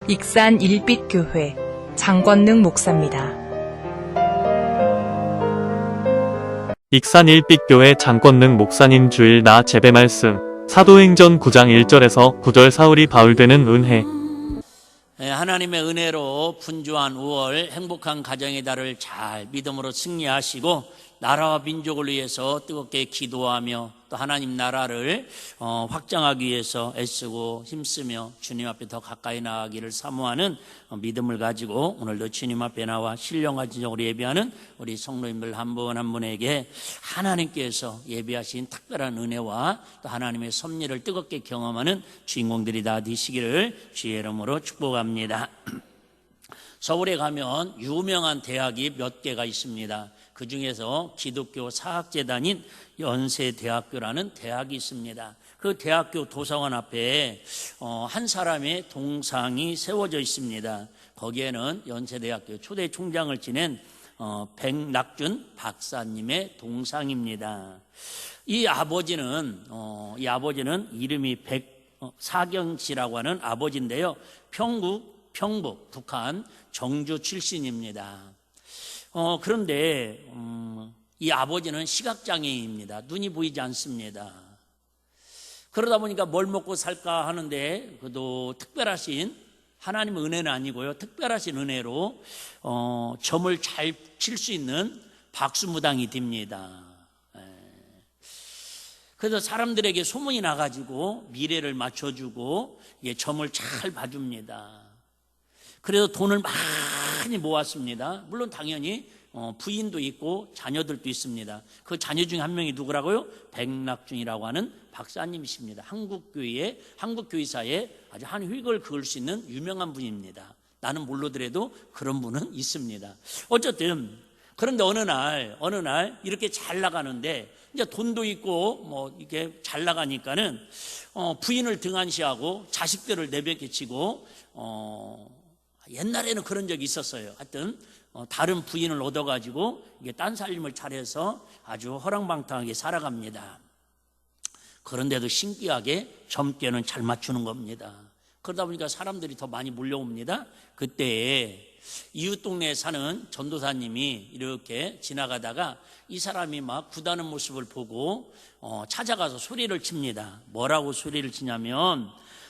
익산 일빛교회 장권능 목사입니다. 익산 일빛교회 장권능 목사님 주일 나 재배 말씀 사도행전 9장 1절에서 9절 사울이 바울되는 은혜. 하나님의 은혜로 분주한 5월 행복한 가정의 달을 잘 믿음으로 승리하시고 나라와 민족을 위해서 뜨겁게 기도하며 또 하나님 나라를 확장하기 위해서 애쓰고 힘쓰며 주님 앞에 더 가까이 나가기를 사모하는 믿음을 가지고 오늘도 주님 앞에 나와 신령과 진정으로 예배하는 우리 성도님들 한 분 한 분에게 하나님께서 예배하신 특별한 은혜와 또 하나님의 섭리를 뜨겁게 경험하는 주인공들이 다 되시기를 주의 이름으로 축복합니다. 서울에 가면 유명한 대학이 몇 개가 있습니다. 그 중에서 기독교 사학재단인 연세대학교라는 대학이 있습니다. 그 대학교 도서관 앞에 한 사람의 동상이 세워져 있습니다. 거기에는 연세대학교 초대 총장을 지낸 백낙준 박사님의 동상입니다. 이 아버지는 이름이 백사경 씨라고 하는 아버지인데요. 평북 북한 정주 출신입니다. 그런데 이 아버지는 시각장애인입니다. 눈이 보이지 않습니다. 그러다 보니까 뭘 먹고 살까 하는데 그래도 특별하신 하나님의 은혜는 아니고요. 특별하신 은혜로 점을 잘 칠 수 있는 박수무당이 됩니다. 그래서 사람들에게 소문이 나가지고 미래를 맞춰주고 점을 잘 봐줍니다. 그래서 돈을 많이 모았습니다. 물론 당연히 부인도 있고 자녀들도 있습니다. 그 자녀 중에 한 명이 누구라고요? 백낙준이라고 하는 박사님이십니다. 한국교회사에 아주 한 획을 그을 수 있는 유명한 분입니다. 나는 모르더라도 그런 분은 있습니다. 어쨌든 그런데 어느 날 이렇게 잘 나가는데 이제 돈도 있고 이렇게 잘 나가니까는 부인을 등한시하고 자식들을 내팽개치고 옛날에는 그런 적이 있었어요. 하여튼 다른 부인을 얻어가지고 이게 딴 살림을 차려서 아주 허랑방탕하게 살아갑니다. 그런데도 신기하게 점괘는 잘 맞추는 겁니다. 그러다 보니까 사람들이 더 많이 몰려옵니다. 그때 이웃 동네에 사는 전도사님이 이렇게 지나가다가 이 사람이 막 구다는 모습을 보고 찾아가서 소리를 칩니다. 뭐라고 소리를 치냐면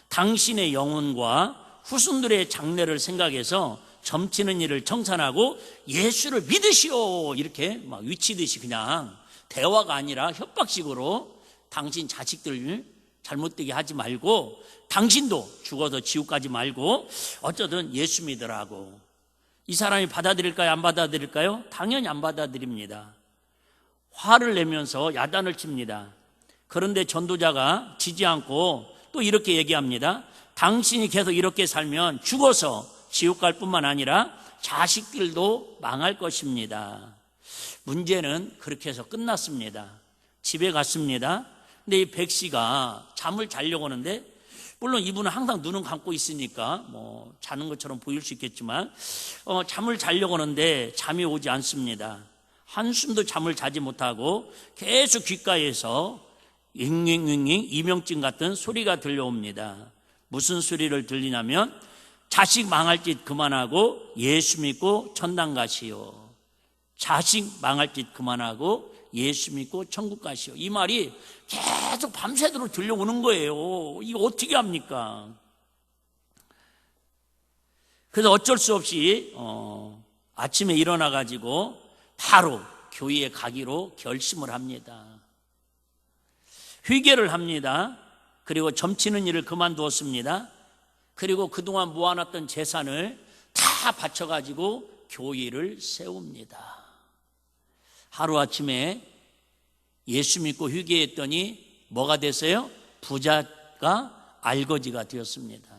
당신의 영혼과 후손들의 장래를 생각해서 점치는 일을 청산하고 예수를 믿으시오, 이렇게 막 위치듯이 그냥 대화가 아니라 협박식으로 당신 자식들 잘못되게 하지 말고 당신도 죽어서 지옥 가지 말고 어쩌든 예수 믿으라고. 이 사람이 받아들일까요? 안 받아들일까요? 당연히 안 받아들입니다. 화를 내면서 야단을 칩니다. 그런데 전도자가 지지 않고 또 이렇게 얘기합니다. 당신이 계속 이렇게 살면 죽어서 지옥 갈 뿐만 아니라 자식들도 망할 것입니다. 문제는 그렇게 해서 끝났습니다. 집에 갔습니다. 근데 이 백 씨가 잠을 자려고 하는데, 물론 이분은 항상 눈은 감고 있으니까 자는 것처럼 보일 수 있겠지만 잠을 자려고 하는데 잠이 오지 않습니다. 한숨도 잠을 자지 못하고 계속 귓가에서 잉잉잉잉 이명증 같은 소리가 들려옵니다. 무슨 소리를 들리냐면 자식 망할 짓 그만하고 예수 믿고 천당 가시오. 자식 망할 짓 그만하고 예수 믿고 천국 가시오. 이 말이 계속 밤새도록 들려오는 거예요. 이거 어떻게 합니까? 그래서 어쩔 수 없이 아침에 일어나 가지고 바로 교회에 가기로 결심을 합니다. 회개를 합니다. 그리고 점치는 일을 그만두었습니다. 그리고 그동안 모아놨던 재산을 다 바쳐가지고 교회를 세웁니다. 하루아침에 예수 믿고 회개했더니 뭐가 됐어요? 부자가 알거지가 되었습니다.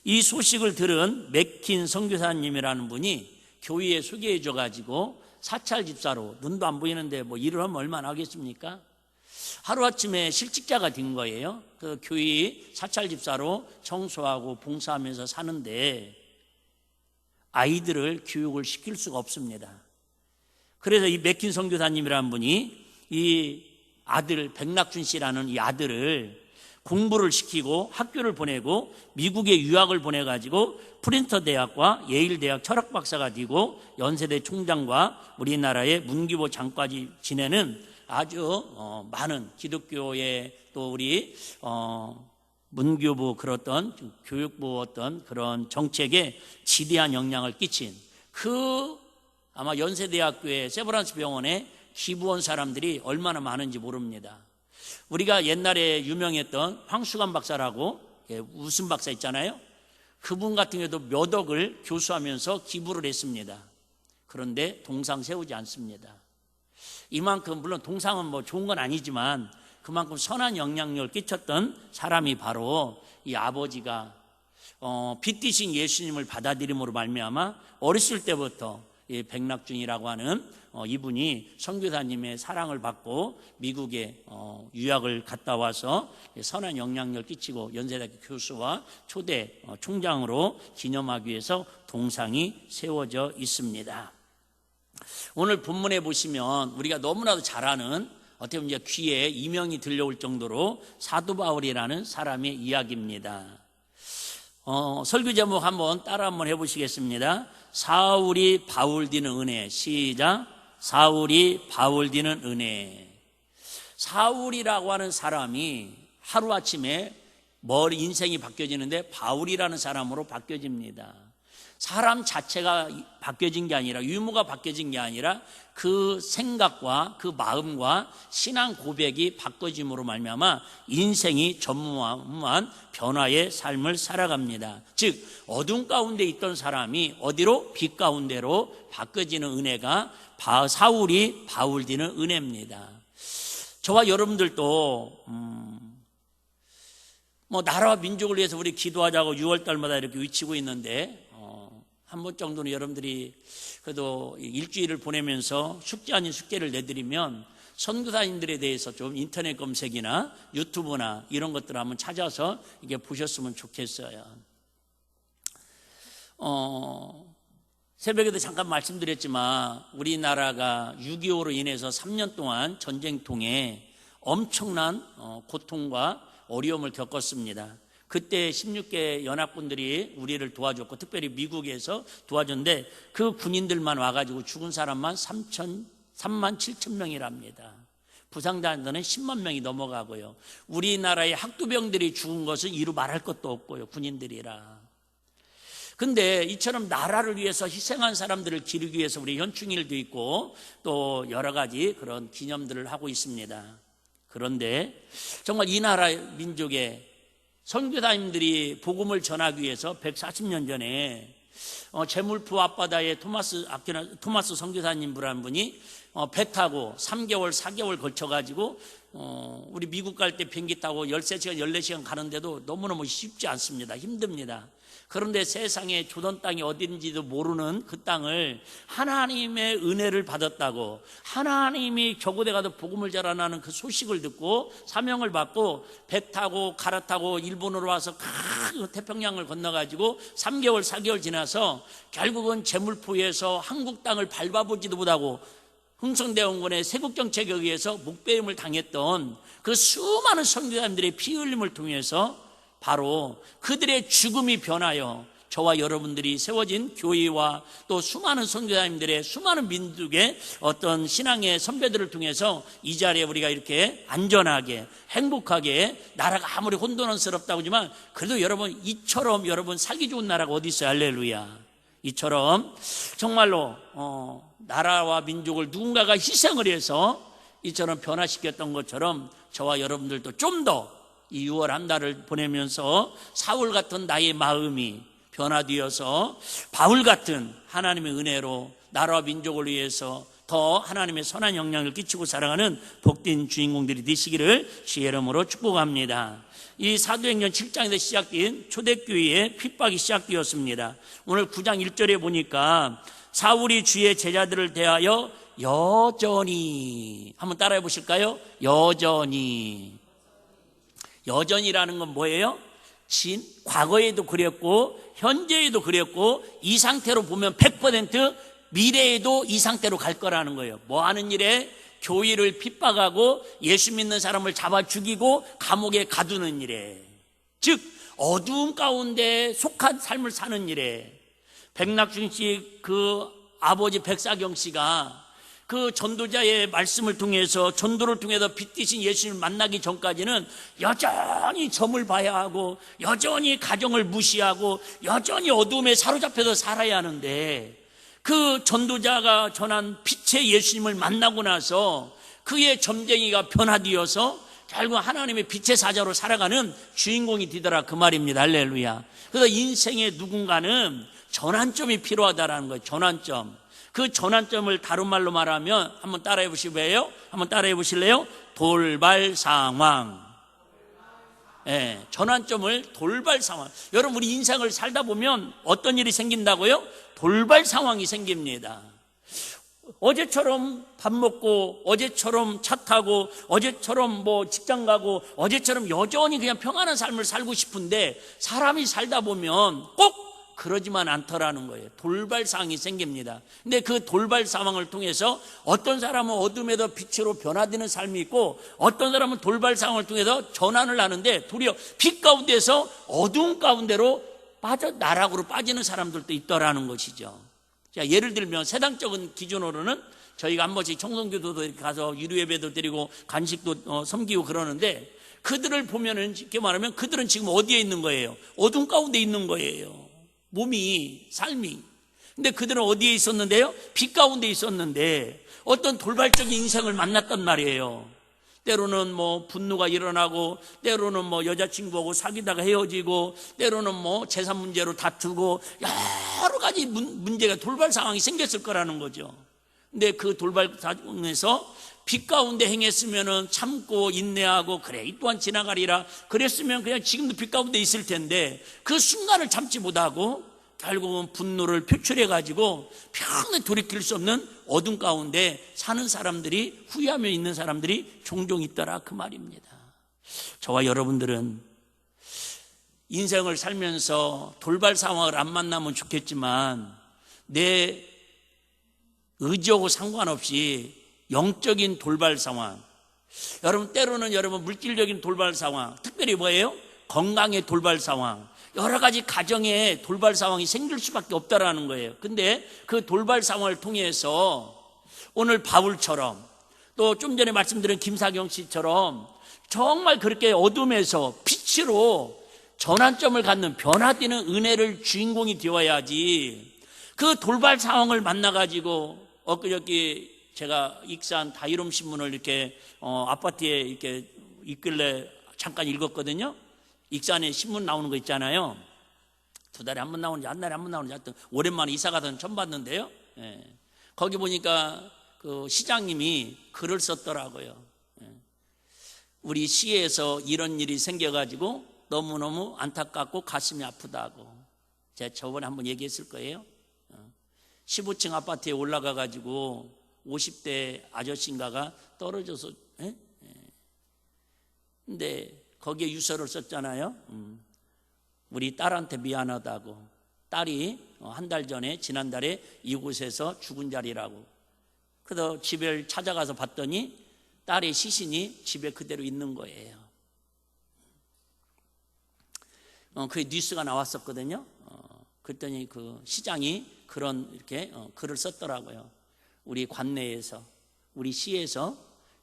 이 소식을 들은 맥킨 선교사님이라는 분이 교회에 소개해 줘가지고 사찰 집사로, 눈도 안 보이는데 일을 하면 얼마나 하겠습니까? 하루아침에 실직자가 된 거예요. 그 교회 사찰 집사로 청소하고 봉사하면서 사는데 아이들을 교육을 시킬 수가 없습니다. 그래서 이 맥킨 선교사님이라는 분이 이 아들 백낙준 씨라는 이 아들을 공부를 시키고 학교를 보내고 미국에 유학을 보내가지고 프린스턴 대학과 예일 대학 철학 박사가 되고 연세대 총장과 우리나라의 문기부 장까지 지내는 아주 많은 기독교의 또 우리 문교부 그렇던 교육부 어떤 그런 정책에 지대한 영향을 끼친 그 아마 연세대학교의 세브란스 병원에 기부한 사람들이 얼마나 많은지 모릅니다. 우리가 옛날에 유명했던 황수관 박사라고 웃음 박사 있잖아요. 그분 같은 경우도 몇 억을 교수하면서 기부를 했습니다. 그런데 동상 세우지 않습니다. 이만큼 물론 동상은 뭐 좋은 건 아니지만 그만큼 선한 영향력을 끼쳤던 사람이 바로 이 아버지가 빛 대신 예수님을 받아들임으로 말미암아 어렸을 때부터 이 백낙준이라고 하는 이분이 선교사님의 사랑을 받고 미국에 유학을 갔다 와서 선한 영향력을 끼치고 연세대학교 교수와 초대 총장으로 기념하기 위해서 동상이 세워져 있습니다. 오늘 본문에 보시면 우리가 너무나도 잘 아는 어떻게 보면 이제 귀에 이명이 들려올 정도로 사도 바울이라는 사람의 이야기입니다. 설교 제목 따라 한번 해보시겠습니다. 사울이 바울 디는 은혜. 시작. 사울이 바울 디는 은혜. 사울이라고 하는 사람이 하루아침에 인생이 바뀌어지는데 바울이라는 사람으로 바뀌어집니다. 사람 자체가 바뀌어진 게 아니라 유무가 바뀌어진 게 아니라 그 생각과 그 마음과 신앙 고백이 바꿔짐으로 말미암아 인생이 전무한 변화의 삶을 살아갑니다. 즉 어둠 가운데 있던 사람이 어디로? 빛 가운데로 바꿔지는 은혜가 사울이 바울 디는 은혜입니다. 저와 여러분들도 나라와 민족을 위해서 우리 기도하자고 6월달마다 이렇게 외치고 있는데 한 번 정도는 여러분들이 그래도 일주일을 보내면서 숙제 아닌 숙제를 내드리면 선교사님들에 대해서 좀 인터넷 검색이나 유튜브나 이런 것들을 한번 찾아서 이게 보셨으면 좋겠어요. 새벽에도 잠깐 말씀드렸지만 우리나라가 6.25로 인해서 3년 동안 전쟁통에 엄청난 고통과 어려움을 겪었습니다. 그때 16개 연합군들이 우리를 도와줬고 특별히 미국에서 도와줬는데 그 군인들만 와가지고 죽은 사람만 3만 7천 명이랍니다. 부상자는 10만 명이 넘어가고요. 우리나라의 학도병들이 죽은 것은 이루 말할 것도 없고요. 군인들이라. 근데 이처럼 나라를 위해서 희생한 사람들을 기리기 위해서 우리 현충일도 있고 또 여러 가지 그런 기념들을 하고 있습니다. 그런데 정말 이 나라 민족의 선교사님들이 복음을 전하기 위해서 140년 전에 제물포 앞바다에 토마스 선교사님이라는 분이 배 타고 3개월 4개월 걸쳐가지고 우리 미국 갈 때 비행기 타고 13시간 14시간 가는데도 너무너무 쉽지 않습니다. 힘듭니다. 그런데 세상에 조던 땅이 어딘지도 모르는 그 땅을 하나님의 은혜를 받았다고 하나님이 저곳에 가서 복음을 전하는 그 소식을 듣고 사명을 받고 배 타고 갈아타고 일본으로 와서 태평양을 건너가지고 3개월 4개월 지나서 결국은 제물포에서 한국 땅을 밟아보지도 못하고 흥성대원군의 세국정책에 의해서 목배임을 당했던 그 수많은 선교사님들의 피 흘림을 통해서 바로 그들의 죽음이 변하여 저와 여러분들이 세워진 교회와 또 수많은 선교사님들의 수많은 민족의 어떤 신앙의 선배들을 통해서 이 자리에 우리가 이렇게 안전하게 행복하게 나라가 아무리 혼돈스럽다고 하지만 그래도 여러분 이처럼 여러분 살기 좋은 나라가 어디 있어요? 할렐루야. 이처럼 정말로 나라와 민족을 누군가가 희생을 해서 이처럼 변화시켰던 것처럼 저와 여러분들도 좀 더 이 6월 한 달을 보내면서 사울 같은 나의 마음이 변화되어서 바울 같은 하나님의 은혜로 나라와 민족을 위해서 더 하나님의 선한 영향을 끼치고 살아가는 복된 주인공들이 되시기를 주의 이름으로 축복합니다. 이 사도행전 7장에서 시작된 초대교회의 핍박이 시작되었습니다. 오늘 9장 1절에 보니까 사울이 주의 제자들을 대하여 여전히 한번 따라해 보실까요? 여전이라는 건 뭐예요? 과거에도 그랬고 현재에도 그랬고 이 상태로 보면 100% 미래에도 이 상태로 갈 거라는 거예요. 뭐 하는 일에? 교회를 핍박하고 예수 믿는 사람을 잡아 죽이고 감옥에 가두는 일에, 즉 어두운 가운데 속한 삶을 사는 일에, 백낙준 씨 그 아버지 백사경 씨가 그 전도자의 말씀을 통해서, 전도를 통해서 빛이신 예수님을 만나기 전까지는 여전히 점을 봐야 하고, 여전히 가정을 무시하고, 여전히 어두움에 사로잡혀서 살아야 하는데, 그 전도자가 전한 빛의 예수님을 만나고 나서 그의 점쟁이가 변화되어서 결국 하나님의 빛의 사자로 살아가는 주인공이 되더라, 그 말입니다. 할렐루야. 그래서 인생의 누군가는 전환점이 필요하다라는 거예요. 전환점. 그 전환점을 다른 말로 말하면 한번 따라해 보시고요. 한번 따라해 보실래요? 돌발 상황. 전환점을 돌발 상황. 여러분, 우리 인생을 살다 보면 어떤 일이 생긴다고요? 돌발 상황이 생깁니다. 어제처럼 밥 먹고, 어제처럼 차 타고, 어제처럼 뭐 직장 가고, 어제처럼 여전히 그냥 평안한 삶을 살고 싶은데, 사람이 살다 보면 꼭 그러지만 않더라는 거예요. 돌발 상황이 생깁니다. 근데 그 돌발 상황을 통해서 어떤 사람은 어둠에서 빛으로 변화되는 삶이 있고, 어떤 사람은 돌발 상황을 통해서 전환을 하는데 도리어 빛 가운데서 어두운 가운데로 나락으로 빠지는 사람들도 있더라는 것이죠. 자, 예를 들면 세상적인 기준으로는 저희가 한 번씩 청송교도도 가서 유료예배도 드리고 간식도 섬기고 그러는데, 그들을 보면은 쉽게 말하면 그들은 지금 어디에 있는 거예요? 어둠 가운데 있는 거예요. 몸이, 삶이. 근데 그들은 어디에 있었는데요? 빛 가운데 있었는데 어떤 돌발적인 인생을 만났단 말이에요. 때로는 뭐 분노가 일어나고, 때로는 뭐 여자친구하고 사귀다가 헤어지고, 때로는 뭐 재산 문제로 다투고, 여러 가지 문제가, 돌발 상황이 생겼을 거라는 거죠. 근데 그 돌발 상황에서 빛 가운데 행했으면은 참고 인내하고, 그래 이 또한 지나가리라 그랬으면 그냥 지금도 빛 가운데 있을 텐데, 그 순간을 참지 못하고 결국은 분노를 표출해 가지고 평생 돌이킬 수 없는 어둠 가운데 사는 사람들이, 후회하며 있는 사람들이 종종 있더라, 그 말입니다. 저와 여러분들은 인생을 살면서 돌발 상황을 안 만나면 좋겠지만, 내 의지하고 상관없이 영적인 돌발 상황, 여러분 때로는 여러분 물질적인 돌발 상황, 특별히 뭐예요? 건강의 돌발 상황, 여러 가지 가정에 돌발 상황이 생길 수밖에 없다라는 거예요. 근데 그 돌발 상황을 통해서 오늘 바울처럼, 또 좀 전에 말씀드린 김사경 씨처럼 정말 그렇게 어둠에서 빛으로 전환점을 갖는, 변화되는 은혜를 주인공이 되어야지. 그 돌발 상황을 만나가지고, 엊그저께 제가 익산 다이롬 신문을 이렇게 아파트에 이렇게 있길래 잠깐 읽었거든요. 익산에 신문 나오는 거 있잖아요. 2달에 한 번 나오는지 한 달에 한 번 나오는지 하여튼 오랜만에 이사 가서는 처음 봤는데요. 거기 보니까 그 시장님이 글을 썼더라고요. 우리 시에서 이런 일이 생겨가지고 너무너무 안타깝고 가슴이 아프다고. 제가 저번에 한번 얘기했을 거예요. 15층 아파트에 올라가가지고 50대 아저씨인가가 떨어져서, 근데 거기에 유서를 썼잖아요. 우리 딸한테 미안하다고. 딸이 한 달 전에, 지난달에 이곳에서 죽은 자리라고. 그래서 집을 찾아가서 봤더니 딸의 시신이 집에 그대로 있는 거예요. 그 뉴스가 나왔었거든요. 그랬더니 그 시장이 그런 이렇게 글을 썼더라고요. 우리 관내에서, 우리 시에서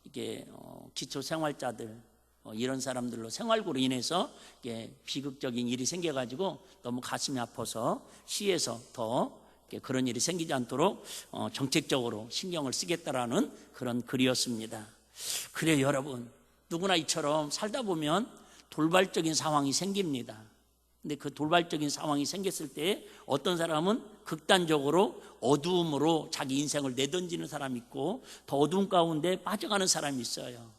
이게 기초생활자들, 이런 사람들로 생활고로 인해서 이게 비극적인 일이 생겨가지고 너무 가슴이 아파서 시에서 더 그런 일이 생기지 않도록 정책적으로 신경을 쓰겠다라는 그런 글이었습니다. 그래요, 여러분. 누구나 이처럼 살다 보면 돌발적인 상황이 생깁니다. 근데 그 돌발적인 상황이 생겼을 때 어떤 사람은 극단적으로 어두움으로 자기 인생을 내던지는 사람이 있고, 더 어두운 가운데 빠져가는 사람이 있어요.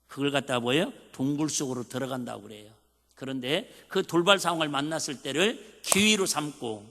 그걸 갖다 뭐예요? 동굴 속으로 들어간다고 그래요. 그런데 그 돌발 상황을 만났을 때를 기회로 삼고,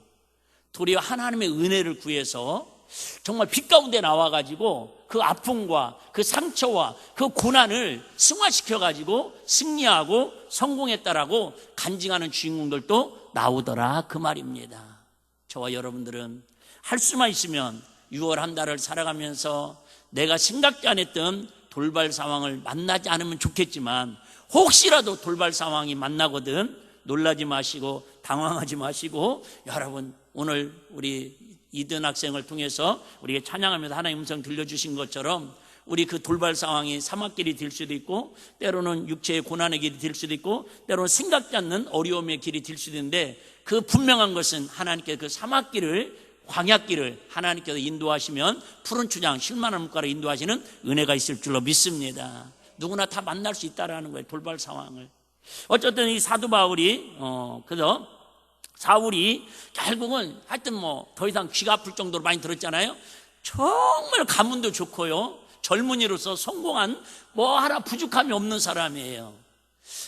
도리어 하나님의 은혜를 구해서 정말 빛 가운데 나와가지고 그 아픔과 그 상처와 그 고난을 승화시켜가지고 승리하고 성공했다라고 간증하는 주인공들도 나오더라, 그 말입니다. 저와 여러분들은 할 수만 있으면 6월 한 달을 살아가면서 내가 생각지 않았던 돌발 상황을 만나지 않으면 좋겠지만 혹시라도 돌발 상황이 만나거든 놀라지 마시고 당황하지 마시고 여러분 오늘 우리 이든 학생을 통해서 우리가 찬양하면서 하나님 음성 들려주신 것처럼 우리 그 돌발 상황이 사막길이 될 수도 있고 때로는 육체의 고난의 길이 될 수도 있고 때로는 생각지 않는 어려움의 길이 될 수도 있는데 그 분명한 것은 하나님께서 그 사막길을 광야길을 하나님께서 인도하시면 푸른 추장 쉴만한 물가로 인도하시는 은혜가 있을 줄로 믿습니다. 누구나 다 만날 수 있다라는 거예요. 돌발 상황을. 어쨌든 이 사도 바울이 그래서 사울이 결국은 하여튼 뭐 더 이상 귀가 아플 정도로 많이 들었잖아요. 정말 가문도 좋고요. 젊은이로서 성공한 뭐 하나 부족함이 없는 사람이에요.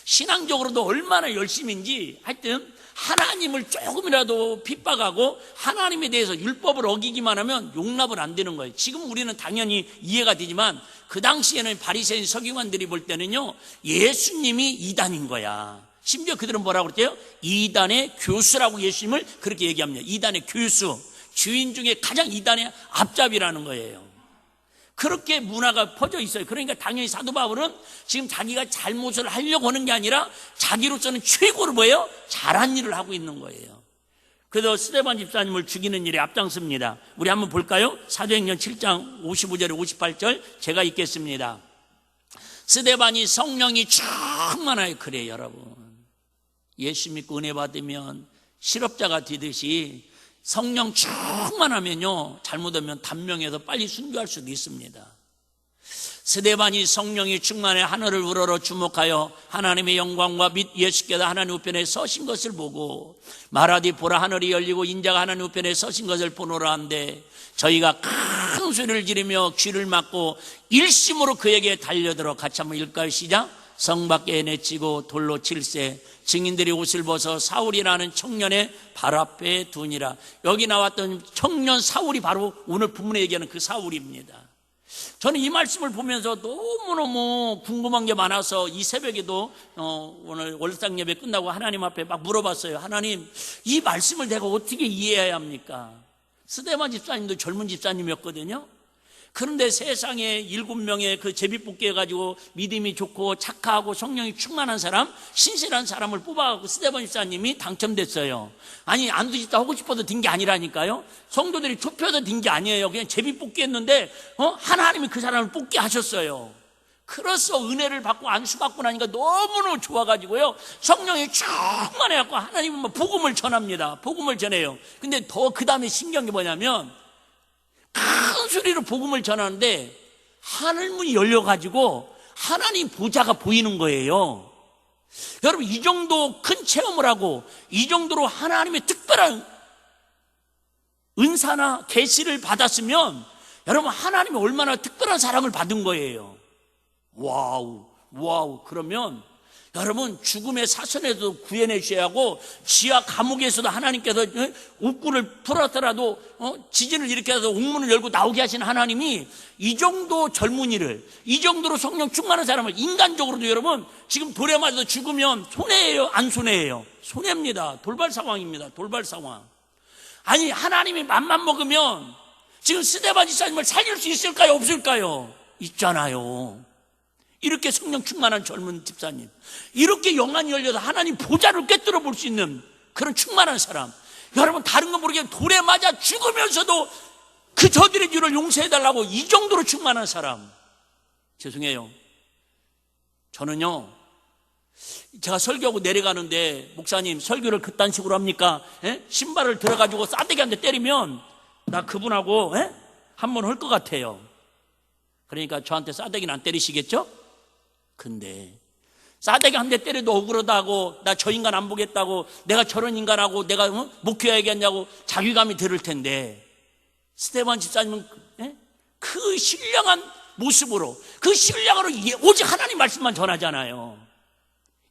신앙적으로도 얼마나 열심인지 하여튼 하나님을 조금이라도 핍박하고 하나님에 대해서 율법을 어기기만 하면 용납을 안 되는 거예요. 지금 우리는 당연히 이해가 되지만 그 당시에는 바리새인 서기관들이 볼 때는요 예수님이 이단인 거야. 심지어 그들은 뭐라고 그랬대요? 이단의 교수라고 예수님을 그렇게 얘기합니다. 이단의 교수, 주인 중에 가장 이단의 앞잡이라는 거예요. 그렇게 문화가 퍼져 있어요. 그러니까 당연히 사도 바울은 지금 자기가 잘못을 하려고 하는 게 아니라 자기로서는 최고로 뭐예요? 잘한 일을 하고 있는 거예요. 그래서 스데반 집사님을 죽이는 일에 앞장섭니다. 우리 한번 볼까요? 사도행전 7장 55절에 58절 제가 읽겠습니다. 스데반이 성령이 충만하여 그래요 여러분. 예수 믿고 은혜 받으면 실업자가 되듯이 성령 충만하면요 잘못하면 단명해서 빨리 순교할 수도 있습니다. 스데반이 성령이 충만해 하늘을 우러러 주목하여 하나님의 영광과 및 예수께서 하나님 우편에 서신 것을 보고 말하되 보라 하늘이 열리고 인자가 하나님 우편에 서신 것을 보노라 한데 저희가 큰 소리를 지르며 귀를 막고 일심으로 그에게 달려들어 같이 한번 읽을까요? 시작. 성 밖에 내치고 돌로 칠세 증인들이 옷을 벗어 사울이라는 청년의 발 앞에 두니라. 여기 나왔던 청년 사울이 바로 오늘 본문에 얘기하는 그 사울입니다. 저는 이 말씀을 보면서 너무너무 궁금한 게 많아서 이 새벽에도 오늘 월상 예배 끝나고 하나님 앞에 막 물어봤어요. 하나님 이 말씀을 내가 어떻게 이해해야 합니까? 스데반 집사님도 젊은 집사님이었거든요. 그런데 세상에 7명의 그 제비뽑기 해가지고 믿음이 좋고 착하고 성령이 충만한 사람, 신실한 사람을 뽑아갖고 스데반 집사님이 당첨됐어요. 아니 안수집사 하고 싶어서 된 게 아니라니까요. 성도들이 투표해서 된 게 아니에요. 그냥 제비뽑기 했는데 하나님이 그 사람을 뽑게 하셨어요. 그래서 은혜를 받고 안수받고 나니까 너무너무 좋아가지고요 성령이 충만해갖고 하나님은 복음을 전합니다. 복음을 전해요. 근데 더 그 다음에 신기한 게 뭐냐면 큰 소리로 복음을 전하는데 하늘문이 열려가지고 하나님 보좌가 보이는 거예요. 여러분 이 정도 큰 체험을 하고 이 정도로 하나님의 특별한 은사나 계시를 받았으면 여러분 하나님이 얼마나 특별한 사랑을 받은 거예요. 와우. 그러면 여러분 죽음의 사선에도 구해내 주셔야 하고 지하 감옥에서도 하나님께서 옥군을 풀었더라도 지진을 일으켜서 옥문을 열고 나오게 하신 하나님이 이 정도 젊은이를 이 정도로 성령 충만한 사람을 인간적으로도 여러분 지금 돌에 맞아서 죽으면 손해예요 안 손해예요? 손해입니다. 돌발 상황입니다. 돌발 상황. 아니 하나님이 맘만 먹으면 지금 스데반 집사님을 살릴 수 있을까요? 없을까요? 있잖아요. 이렇게 성령 충만한 젊은 집사님, 이렇게 영안이 열려서 하나님 보좌를 꿰뚫어 볼 수 있는 그런 충만한 사람. 여러분 다른 거 모르게 돌에 맞아 죽으면서도 그 저들의 죄를 용서해달라고 이 정도로 충만한 사람. 죄송해요, 저는요 제가 설교하고 내려가는데 목사님 설교를 그딴 식으로 합니까? 신발을 들어가지고 싸대기 한 대 때리면 나 그분하고 한번 할 것 같아요. 그러니까 저한테 싸대기는 안 때리시겠죠? 근데 싸대기 한 대 때려도 억울하다고 나 저 인간 안 보겠다고 내가 저런 인간하고 내가 목회해야겠냐고 자괴감이 들을 텐데 스데반 집사님은 그 신령한 모습으로 그 신령으로 오직 하나님 말씀만 전하잖아요.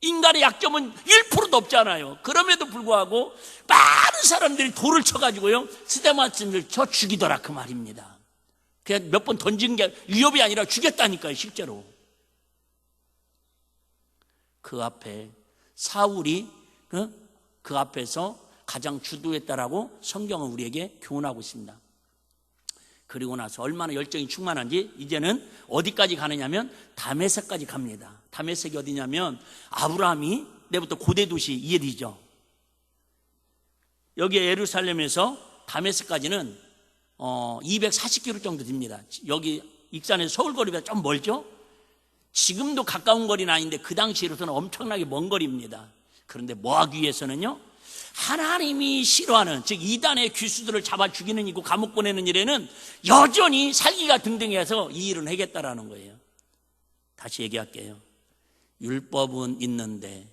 인간의 약점은 1%도 없잖아요. 그럼에도 불구하고 많은 사람들이 돌을 쳐가지고요 스데반 집사님을 저 죽이더라 그 말입니다. 그냥 몇 번 던진 게 위협이 아니라 죽였다니까요. 실제로 그 앞에 사울이 그 앞에서 가장 주도했다라고 성경은 우리에게 교훈하고 있습니다. 그리고 나서 얼마나 열정이 충만한지 이제는 어디까지 가느냐면 다메섹까지 갑니다. 다메섹이 어디냐면 아브라함이 내부터 고대 도시 이해되죠. 여기 예루살렘에서 다메섹까지는 240km 정도 됩니다. 여기 익산에서 서울 거리보다 좀 멀죠. 지금도 가까운 거리는 아닌데 그 당시로서는 엄청나게 먼 거리입니다. 그런데 모하기 위해서는요, 하나님이 싫어하는, 즉 이단의 귀수들을 잡아 죽이는 일이고 감옥 보내는 일에는 여전히 살기가 등등해서 이 일은 하겠다라는 거예요. 다시 얘기할게요. 율법은 있는데,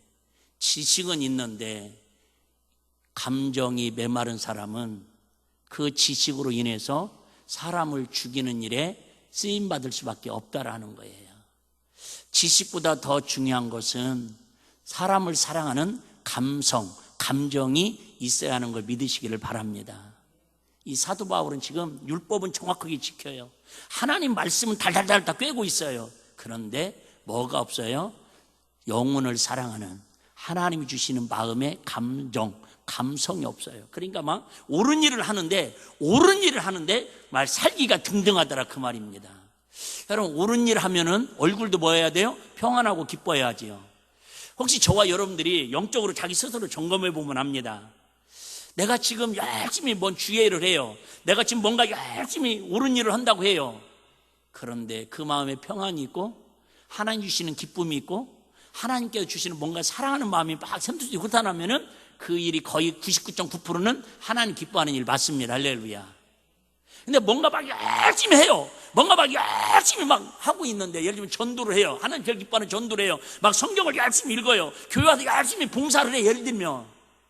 지식은 있는데, 감정이 메마른 사람은 그 지식으로 인해서 사람을 죽이는 일에 쓰임받을 수밖에 없다라는 거예요. 지식보다 더 중요한 것은 사람을 사랑하는 감정이 있어야 하는 걸 믿으시기를 바랍니다. 이 사도 바울은 지금 율법은 정확하게 지켜요. 하나님 말씀은 달달달 다 꿰고 있어요. 그런데 뭐가 없어요? 영혼을 사랑하는 하나님이 주시는 마음의 감성이 없어요. 그러니까 막 옳은 일을 하는데 말 살기가 등등하더라 그 말입니다. 여러분, 옳은 일 하면은 얼굴도 뭐 해야 돼요? 평안하고 기뻐해야지요. 혹시 저와 여러분들이 영적으로 자기 스스로 점검해 보면 압니다. 내가 지금 열심히 뭔 주의를 해요. 내가 지금 뭔가 열심히 옳은 일을 한다고 해요. 그런데 그 마음에 평안이 있고 하나님 주시는 기쁨이 있고 하나님께서 주시는 뭔가 사랑하는 마음이 막 샘솟지 못하면은 그 일이 거의 99.9%는 하나님 기뻐하는 일 맞습니다. 할렐루야. 근데 뭔가 막 열심히 해요. 뭔가 막 열심히 막 하고 있는데, 예를 들면 전도를 해요. 하나님 제일 기뻐하는 전도를 해요. 막 성경을 열심히 읽어요. 교회 와서 열심히 봉사를 해, 예를 들면.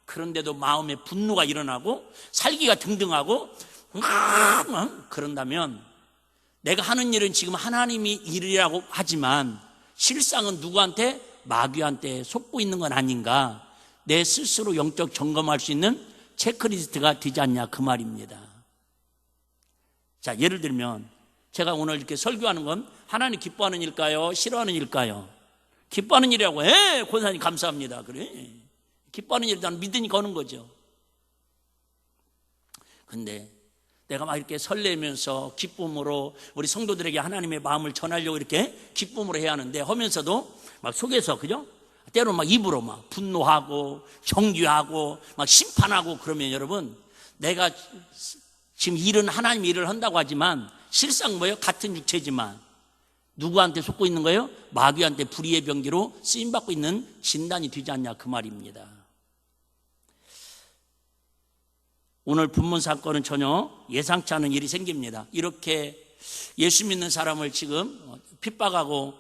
그런데도 마음에 분노가 일어나고 살기가 등등하고 그런다면 내가 하는 일은 지금 하나님이 일이라고 하지만 실상은 누구한테? 마귀한테 속고 있는 건 아닌가? 내 스스로 영적 점검할 수 있는 체크리스트가 되지 않냐 그 말입니다. 자, 예를 들면 제가 오늘 이렇게 설교하는 건 하나님 기뻐하는 일일까요? 싫어하는 일일까요? 기뻐하는 일이라고 해. 권사님 감사합니다. 그래, 기뻐하는 일을 나는 믿으니까 하는 거죠. 근데 내가 막 이렇게 설레면서 기쁨으로 우리 성도들에게 하나님의 마음을 전하려고 이렇게 기쁨으로 해야 하는데, 하면서도 막 속에서, 그죠? 때로는 막 입으로 막 분노하고 정죄하고 막 심판하고 그러면 여러분, 내가 지금 일은 하나님 일을 한다고 하지만 실상 뭐예요? 같은 육체지만 누구한테 속고 있는 거예요? 마귀한테 불의의 병기로 쓰임받고 있는 진단이 되지 않냐 그 말입니다. 오늘 본문 사건은 전혀 예상치 않은 일이 생깁니다. 이렇게 예수 믿는 사람을 지금 핍박하고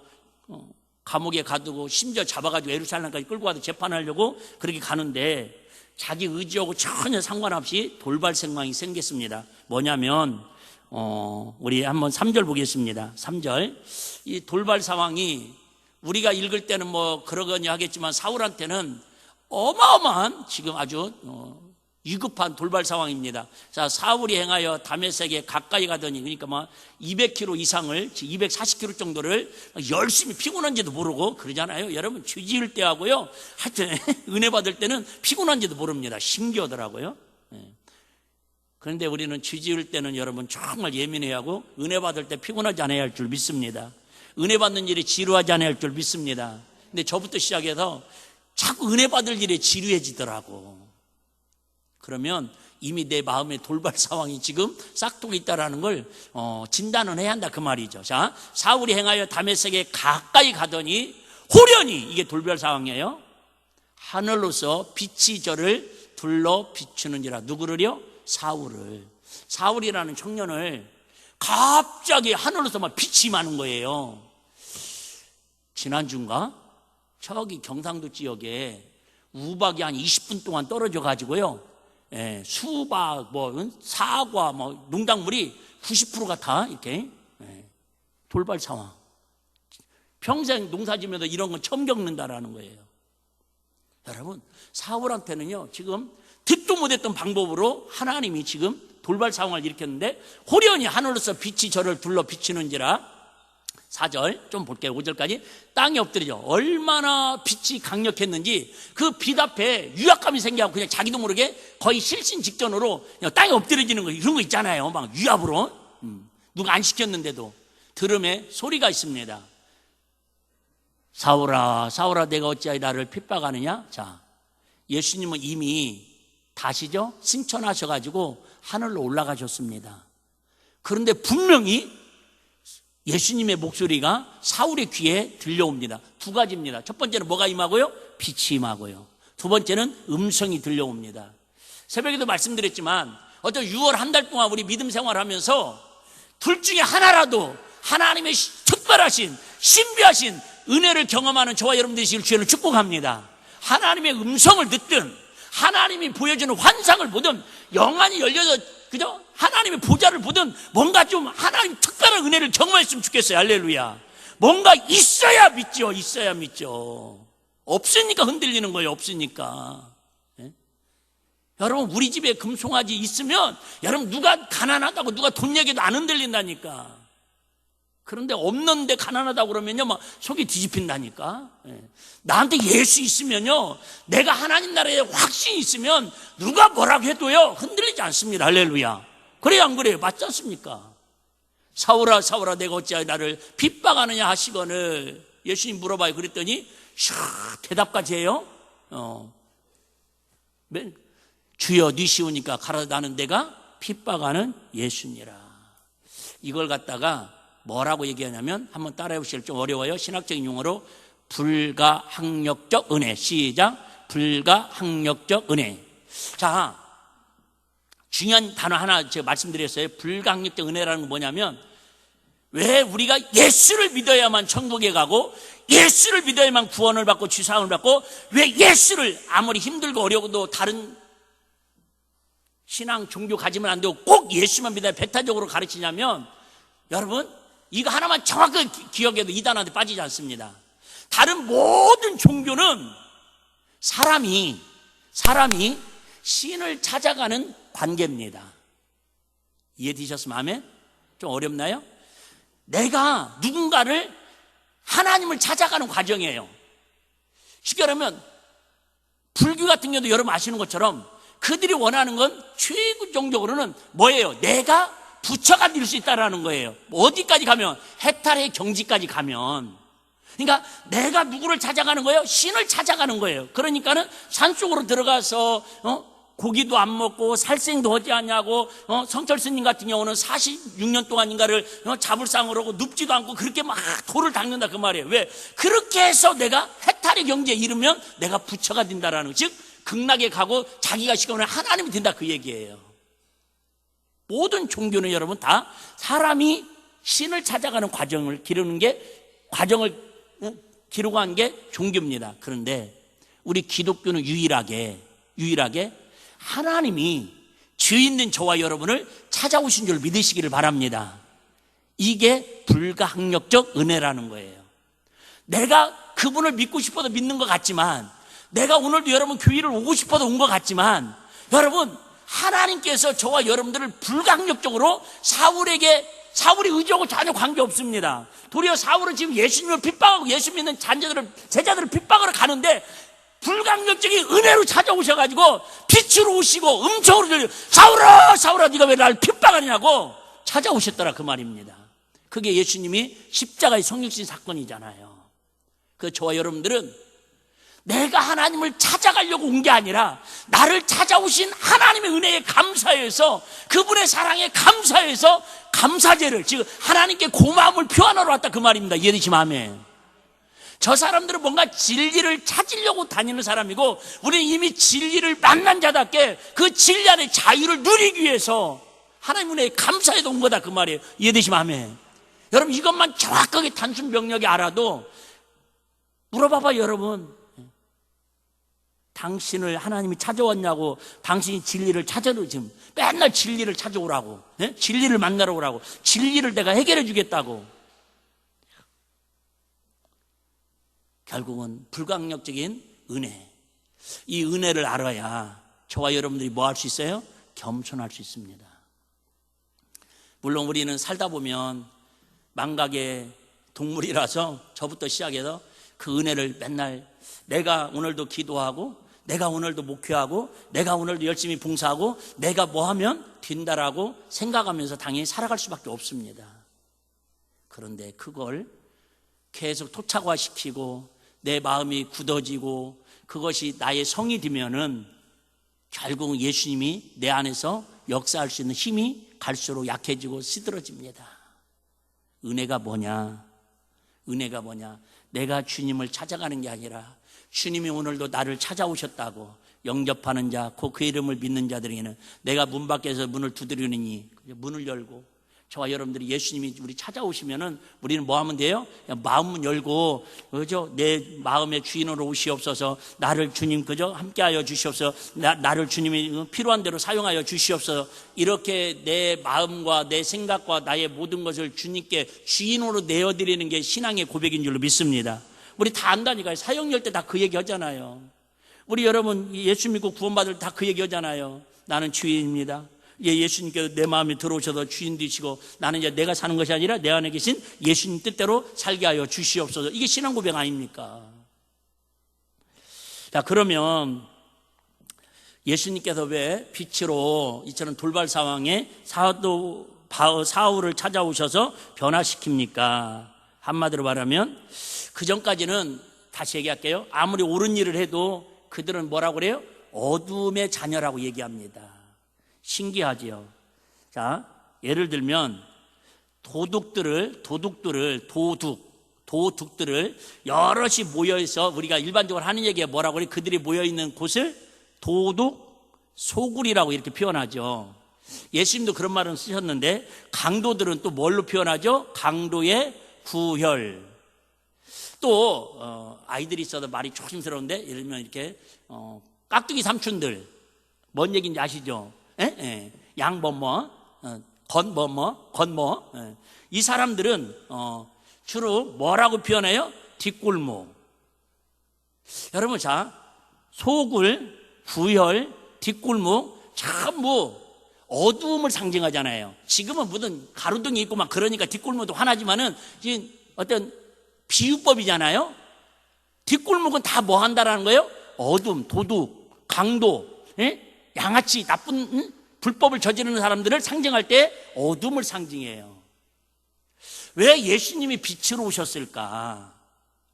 감옥에 가두고 심지어 잡아가지고 예루살렘까지 끌고 가서 재판하려고 그렇게 가는데 자기 의지하고 전혀 상관없이 돌발 상황이 생겼습니다. 뭐냐면 우리 한번 3절 보겠습니다. 3절. 이 돌발 상황이 우리가 읽을 때는 뭐 그러거니 하겠지만 사울한테는 어마어마한 지금 아주 위급한 돌발 상황입니다. 자, 사울이 행하여 다메섹에 가까이 가더니, 그러니까 막 200km 이상을, 240km 정도를 열심히 피곤한지도 모르고 그러잖아요. 여러분, 죄 지을 때 하고요, 하여튼 은혜 받을 때는 피곤한지도 모릅니다. 신기하더라고요. 그런데 우리는 죄 지을 때는 여러분 정말 예민해야 하고 은혜 받을 때 피곤하지 않아야 할 줄 믿습니다. 은혜 받는 일이 지루하지 않아야 할 줄 믿습니다. 근데 저부터 시작해서 자꾸 은혜 받을 일에 지루해지더라고. 그러면 이미 내 마음의 돌발 상황이 지금 싹둑 있다라는 걸 진단은 해야 한다 그 말이죠. 자, 사울이 행하여 다메섹에 가까이 가더니 호련히, 이게 돌발 상황이에요, 하늘로서 빛이 저를 둘러 비추는지라. 누구를요? 사울을. 사울이라는 청년을 갑자기 하늘로서 막 빛이 많은 거예요. 지난주인가 저기 경상도 지역에 우박이 한 20분 동안 떨어져 가지고요, 수박, 뭐 사과, 뭐 농작물이 90%가 다 이렇게 돌발 상황. 평생 농사지면서 이런 건 처음 겪는다라는 거예요. 여러분, 사울한테는요 지금 듣도 못했던 방법으로 하나님이 지금 돌발 상황을 일으켰는데, 호련히 하늘로서 빛이 저를 둘러 비치는지라. 4절 좀 볼게요. 5절까지. 땅에 엎드리죠. 얼마나 빛이 강력했는지 그 빛 앞에 위압감이 생겨서 그냥 자기도 모르게 거의 실신 직전으로 그냥 땅에 엎드려지는 거, 이런 거 있잖아요. 막 위압으로. 누가 안 시켰는데도 들음에 소리가 있습니다. 사울아, 사울아, 내가 어찌하여 나를 핍박하느냐? 자, 예수님은 이미 다시죠? 승천하셔가지고 하늘로 올라가셨습니다. 그런데 분명히 예수님의 목소리가 사울의 귀에 들려옵니다. 두 가지입니다. 첫 번째는 뭐가 임하고요? 빛이 임하고요. 두 번째는 음성이 들려옵니다. 새벽에도 말씀드렸지만 어떤 6월 한 달 동안 우리 믿음 생활하면서 둘 중에 하나라도 하나님의 특별하신 신비하신 은혜를 경험하는 저와 여러분 되시길 주의를 축복합니다. 하나님의 음성을 듣든 하나님이 보여주는 환상을 보든 영안이 열려서 그죠? 하나님의 보좌를 보든 뭔가 좀 하나님 특별한 은혜를 경험했으면 좋겠어요. 할렐루야. 뭔가 있어야 믿죠. 있어야 믿죠. 없으니까 흔들리는 거예요. 없으니까. 예? 여러분 우리 집에 금송아지 있으면 여러분 누가 가난하다고 누가 돈 얘기도 안 흔들린다니까. 그런데 없는데 가난하다고 그러면요 막 속이 뒤집힌다니까. 예. 나한테 예수 있으면요 내가 하나님 나라에 확신이 있으면 누가 뭐라고 해도요 흔들리지 않습니다. 할렐루야. 그래요 안 그래요? 맞지 않습니까? 사울아 사울아 내가 어찌하여 나를 핍박하느냐 하시거늘 예수님 물어봐요. 그랬더니 대답까지 해요. 주여 니시오니까 가라 나는 내가 핍박하는 예수니라. 이걸 갖다가 뭐라고 얘기하냐면 한번 따라해 보시길 좀 어려워요. 신학적인 용어로 불가항력적 은혜. 시작. 불가항력적 은혜. 자, 중요한 단어 하나 제가 말씀드렸어요. 불가항력적 은혜라는 건 뭐냐면 왜 우리가 예수를 믿어야만 천국에 가고 예수를 믿어야만 구원을 받고 지상을 받고 왜 예수를 아무리 힘들고 어려워도 다른 신앙 종교 가지면 안 되고 꼭 예수만 믿어야 배타적으로 가르치냐면 여러분 이거 하나만 정확하게 기억해도 이단한테 빠지지 않습니다. 다른 모든 종교는 사람이 신을 찾아가는 관계입니다. 이해되셨으면 아멘? 좀 어렵나요? 내가 누군가를 하나님을 찾아가는 과정이에요. 쉽게 말하면 불교 같은 경우도 여러분 아시는 것처럼 그들이 원하는 건 최고종적으로는 뭐예요? 내가 부처가 될 수 있다라는 거예요. 어디까지 가면 해탈의 경지까지 가면 그러니까 내가 누구를 찾아가는 거예요? 신을 찾아가는 거예요. 그러니까는 산속으로 들어가서 고기도 안 먹고 살생도 하지 않냐고 성철 스님 같은 경우는 46년 동안인가를 자불상을 하고 눕지도 않고 그렇게 막 돌을 닦는다 그 말이에요. 왜? 그렇게 해서 내가 해탈의 경지에 이르면 내가 부처가 된다라는 즉 극락에 가고 자기가 시간에 하나님이 된다 그 얘기예요. 모든 종교는 여러분 다 사람이 신을 찾아가는 과정을 기르는 게 과정을 기르고 한 게 종교입니다. 그런데 우리 기독교는 유일하게 하나님이 죄 있는 저와 여러분을 찾아오신 줄 믿으시기를 바랍니다. 이게 불가항력적 은혜라는 거예요. 내가 그분을 믿고 싶어도 믿는 것 같지만 내가 오늘도 여러분 교회를 오고 싶어도 온 것 같지만 여러분 하나님께서 저와 여러분들을 불가항력적으로 사울이 의지하고 전혀 관계없습니다. 도리어 사울은 지금 예수님을 핍박하고 예수 믿는 제자들을 핍박하러 가는데 불가항력적인 은혜로 찾아오셔가지고 빛으로 오시고 음성으로 들려 사울아 사울아 네가 왜 나를 핍박하냐고 찾아오셨더라 그 말입니다. 그게 예수님이 십자가의 성육신 사건이잖아요. 그 저와 여러분들은 내가 하나님을 찾아가려고 온 게 아니라 나를 찾아오신 하나님의 은혜에 감사해서 그분의 사랑에 감사해서 감사제를 즉 하나님께 고마움을 표현하러 왔다 그 말입니다. 이해되시면 아멘. 저 사람들은 뭔가 진리를 찾으려고 다니는 사람이고 우리는 이미 진리를 만난 자답게 그 진리 안에 자유를 누리기 위해서 하나님 은혜에 감사해서 온 거다 그 말이에요. 이해되시면 아멘. 여러분 이것만 정확하게 단순 명령이 알아도 물어봐봐 여러분 당신을 하나님이 찾아왔냐고 당신이 진리를 찾아도 지금 맨날 진리를 찾아오라고 네? 진리를 만나러 오라고 진리를 내가 해결해 주겠다고 결국은 불가항력적인 은혜 이 은혜를 알아야 저와 여러분들이 뭐 할 수 있어요? 겸손할 수 있습니다. 물론 우리는 살다 보면 망각의 동물이라서 저부터 시작해서 그 은혜를 맨날 내가 오늘도 기도하고 내가 오늘도 목회하고 내가 오늘도 열심히 봉사하고 내가 뭐 하면 된다라고 생각하면서 당연히 살아갈 수밖에 없습니다. 그런데 그걸 계속 토착화시키고 내 마음이 굳어지고 그것이 나의 성이 되면은 결국 예수님이 내 안에서 역사할 수 있는 힘이 갈수록 약해지고 시들어집니다. 은혜가 뭐냐? 은혜가 뭐냐? 내가 주님을 찾아가는 게 아니라 주님이 오늘도 나를 찾아오셨다고 영접하는 자, 그 이름을 믿는 자들에게는 내가 문 밖에서 문을 두드리느니 문을 열고 저와 여러분들이 예수님이 우리 찾아오시면은 우리는 뭐 하면 돼요? 그냥 마음 열고 그죠? 내 마음의 주인으로 오시옵소서. 나를 주님 그죠? 함께하여 주시옵소서. 나를 주님이 필요한 대로 사용하여 주시옵소서. 이렇게 내 마음과 내 생각과 나의 모든 것을 주님께 주인으로 내어드리는 게 신앙의 고백인 줄로 믿습니다. 우리 다 안다니까요. 사역 열 때 다 그 얘기 하잖아요. 우리 여러분 예수 믿고 구원받을 다 그 얘기 하잖아요. 나는 주인입니다. 예수님께서 내 마음에 들어오셔서 주인 되시고 나는 이제 내가 사는 것이 아니라 내 안에 계신 예수님 뜻대로 살게 하여 주시옵소서. 이게 신앙 고백 아닙니까? 자, 그러면 예수님께서 왜 빛으로 이처럼 돌발 상황에 사도 사울을 찾아오셔서 변화시킵니까? 한마디로 말하면 그 전까지는 다시 얘기할게요. 아무리 옳은 일을 해도 그들은 뭐라고 그래요? 어둠의 자녀라고 얘기합니다. 신기하지요. 자, 예를 들면 도둑들을 여럿이 모여서 우리가 일반적으로 하는 얘기가 뭐라고 그래? 그들이 모여있는 곳을 도둑 소굴이라고 이렇게 표현하죠. 예수님도 그런 말은 쓰셨는데 강도들은 또 뭘로 표현하죠? 강도의 구혈. 또 아이들이 있어도 말이 조심스러운데 예를 들면 이렇게 깍두기 삼촌들 뭔 얘기인지 아시죠? 양범머, 건모. 이 사람들은 주로 뭐라고 표현해요? 뒷골목. 여러분, 자, 소굴, 구혈, 뒷골목, 참 어두움을 상징하잖아요. 지금은 무슨 가로등이 있고 막 그러니까 뒷골목도 화나지만은 지금 어떤 비유법이잖아요. 뒷골목은 다 뭐 한다라는 거예요? 어둠, 도둑, 강도, 양아치, 나쁜 불법을 저지르는 사람들을 상징할 때 어둠을 상징해요. 왜 예수님이 빛으로 오셨을까?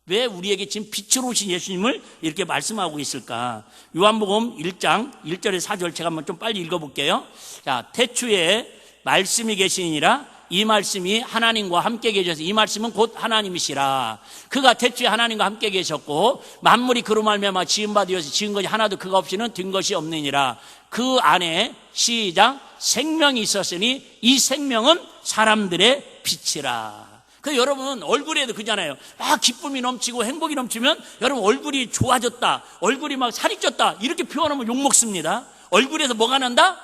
왜 우리에게 지금 빛으로 오신 예수님을 이렇게 말씀하고 있을까? 요한복음 1장 1절에 4절 제가 한번 좀 빨리 읽어볼게요. 자, 태초에 말씀이 계시니라. 이 말씀이 하나님과 함께 계셔서 이 말씀은 곧 하나님이시라. 그가 태초에 하나님과 함께 계셨고 만물이 그로 말미암아 지은 바 되어서 지은 것이 하나도 그가 없이는 된 것이 없느니라. 그 안에 시작 생명이 있었으니 이 생명은 사람들의 빛이라. 그 여러분 얼굴에도 그잖아요. 기쁨이 넘치고 행복이 넘치면 여러분 얼굴이 좋아졌다, 얼굴이 막 살이 쪘다 이렇게 표현하면 욕먹습니다. 얼굴에서 뭐가 난다?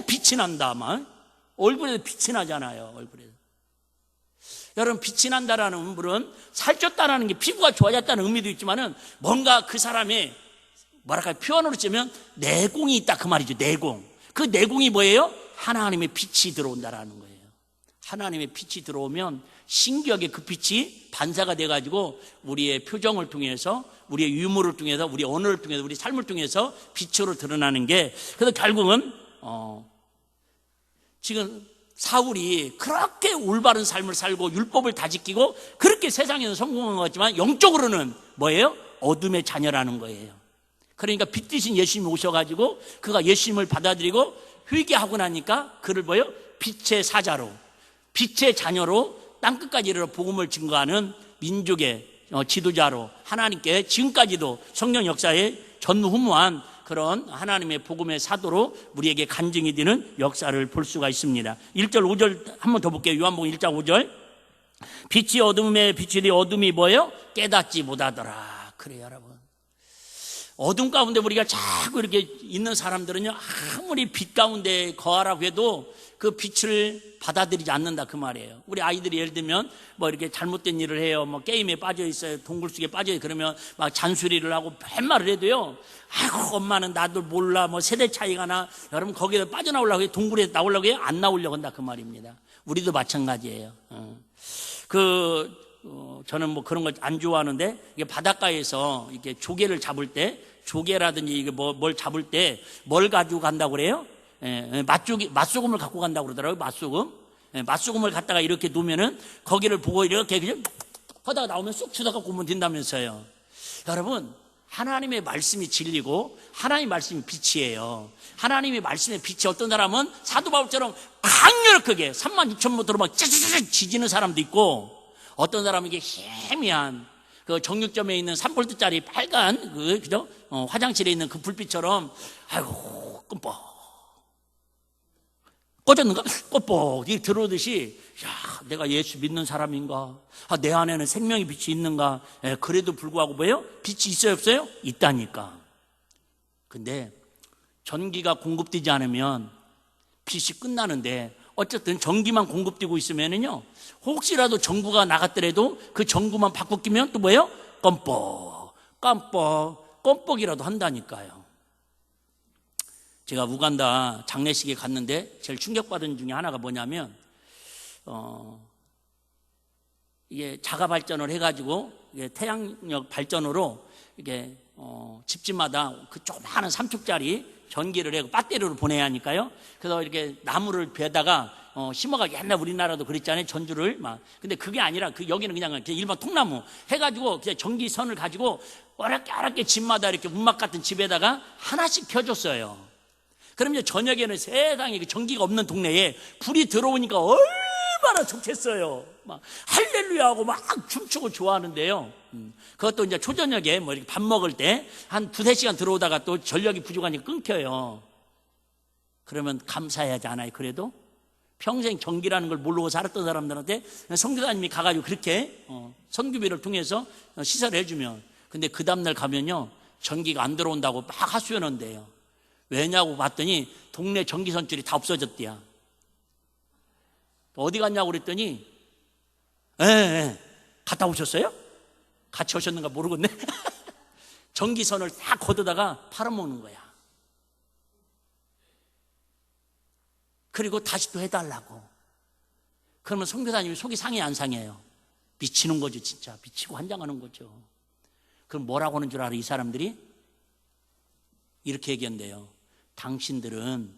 빛이 난다. 막 얼굴에서 빛이 나잖아요. 얼굴에서. 여러분 빛이 난다라는 물은 살쪘다라는 게 피부가 좋아졌다는 의미도 있지만은 뭔가 그 사람의 뭐랄까 표현으로 치면 내공이 있다 그 말이죠. 내공. 그 내공이 뭐예요? 하나님의 빛이 들어온다라는 거예요. 하나님의 빛이 들어오면 신기하게 그 빛이 반사가 돼가지고 우리의 표정을 통해서 우리의 유머를 통해서 우리 언어를 통해서 우리 삶을 통해서 빛으로 드러나는 게 그래서 결국은 지금 사울이 그렇게 올바른 삶을 살고 율법을 다 지키고 그렇게 세상에서 성공한 것 같지만 영적으로는 뭐예요? 어둠의 자녀라는 거예요. 그러니까 빛 대신 예수님이 오셔가지고 그가 예수님을 받아들이고 회개하고 나니까 그를 뭐예요? 빛의 사자로 빛의 자녀로 땅끝까지 이르러 복음을 증거하는 민족의 지도자로 하나님께 지금까지도 성령 역사에 전무후무한 그런 하나님의 복음의 사도로 우리에게 간증이 되는 역사를 볼 수가 있습니다. 1절 5절 한 번 더 볼게요. 요한복음 1장 5절 빛이 어둠에 비치되 어둠이 뭐예요? 깨닫지 못하더라. 그래요 여러분. 어둠 가운데 우리가 자꾸 이렇게 있는 사람들은요 아무리 빛 가운데 거하라고 해도 그 빛을 받아들이지 않는다 그 말이에요. 우리 아이들이 예를 들면 뭐 이렇게 잘못된 일을 해요. 뭐 게임에 빠져 있어요. 동굴 속에 빠져 있어요. 그러면 막 잔소리를 하고 팻말을 해도요. 아이고 엄마는 나도 몰라. 뭐 세대 차이가 나. 여러분 거기에 빠져나오려고 해요. 동굴에 나오려고 해요. 안 나오려고 한다 그 말입니다. 우리도 마찬가지예요. 저는 뭐 그런 걸 안 좋아하는데 이게 바닷가에서 이렇게 조개를 잡을 때 조개라든지 이게 뭘 잡을 때 뭘 가지고 간다고 그래요? 맛소금을 갖고 간다고 그러더라고요. 맛소금. 맛소금을 갖다가 이렇게 놓으면은 거기를 보고 이렇게 그냥 하다가 나오면 쑥 주워갖고 오면 된다면서요. 여러분, 하나님의 말씀이 진리고 하나님의 말씀이 빛이에요. 하나님의 말씀의 빛이 어떤 사람은 사도 바울처럼 강렬하게 36,000m로 막 찌찌찌 지지는 사람도 있고, 어떤 사람은 이게 희미한 그 정육점에 있는 3볼트짜리 빨간 그죠? 화장실에 있는 그 불빛처럼 아이고 끔뻑 꺼졌는가? 껍벅 이렇게 들어오듯이, 야, 내가 예수 믿는 사람인가? 내 안에는 생명의 빛이 있는가? 그래도 불구하고 뭐예요? 빛이 있어요, 없어요? 있다니까. 근데 전기가 공급되지 않으면 빛이 끝나는데, 어쨌든 전기만 공급되고 있으면은요, 혹시라도 전구가 나갔더라도 그 전구만 바꿔 끼면 또 뭐예요? 껌뻑, 깜뻑, 껌뻑이라도 한다니까요. 제가 우간다 장례식에 갔는데 제일 충격받은 중에 하나가 뭐냐면, 이게 자가 발전을 해가지고 이게 태양력 발전으로 이게 집집마다 그 조그마한 3촉짜리 전기를 해고 배터리로 보내야 하니까요. 그래서 이렇게 나무를 베다가 심어가, 옛날 우리나라도 그랬잖아요. 전주를 막. 근데 그게 아니라 여기는 그냥 일반 통나무 해가지고 그냥 전기선을 가지고 어렵게 집마다 이렇게 움막 같은 집에다가 하나씩 켜줬어요. 그럼 이제 저녁에는 세상에 전기가 없는 동네에 불이 들어오니까 얼마나 좋겠어요. 막 할렐루야하고 막 춤추고 좋아하는데요. 그것도 이제 초저녁에 뭐 이렇게 밥 먹을 때 한 2-3시간 들어오다가 또 전력이 부족하니까 끊겨요. 그러면 감사해야지 않아요? 그래도 평생 전기라는 걸 모르고 살았던 사람들한테 선교사님이 가가지고 그렇게 선교비를 통해서 시설을 해주면, 근데 그 다음날 가면요, 전기가 안 들어온다고 막 하소연한대요. 왜냐고 봤더니 동네 전기선줄이 다 없어졌대요. 어디 갔냐고 그랬더니 갔다 오셨어요? 같이 오셨는가 모르겠네. 전기선을 다 걷어다가 팔아먹는 거야. 그리고 다시 또 해달라고. 그러면 선교사님이 속이 상해 안 상해요? 미치는 거죠. 진짜 미치고 환장하는 거죠. 그럼 뭐라고 하는 줄 알아? 이 사람들이 이렇게 얘기한대요. 당신들은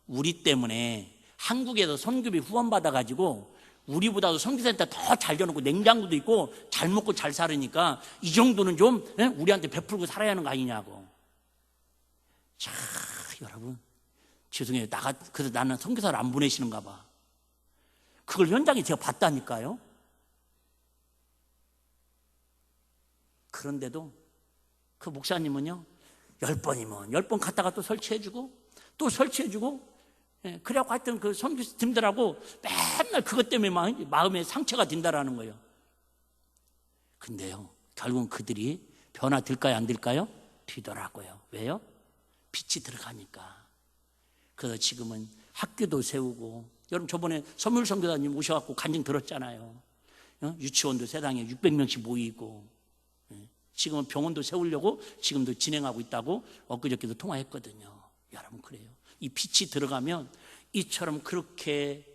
우리 때문에 한국에서 선교비 후원받아가지고 우리보다도 선교센터 더 잘 겨놓고 냉장고도 있고 잘 먹고 잘 살으니까 이 정도는 좀 우리한테 베풀고 살아야 하는 거 아니냐고. 자, 여러분, 죄송해요. 그래서 나는 선교사를 안 보내시는가 봐. 그걸 현장에 제가 봤다니까요. 그런데도 그 목사님은요, 10번이면 10번 갔다가 또 설치해주고 또 설치해주고, 그래갖고 하여튼 그 선교팀들하고 맨날 그것 때문에 마음에 상처가 된다라는 거예요. 근데요, 결국은 그들이 변화될까요, 안 될까요? 되더라고요. 왜요? 빛이 들어가니까. 그래서 지금은 학교도 세우고, 여러분 저번에 선물 선교사님 오셔갖고 간증 들었잖아요. 유치원도 세상에 600명씩 모이고, 지금은 병원도 세우려고 지금도 진행하고 있다고 엊그저께도 통화했거든요. 여러분, 그래요. 이 빛이 들어가면 이처럼 그렇게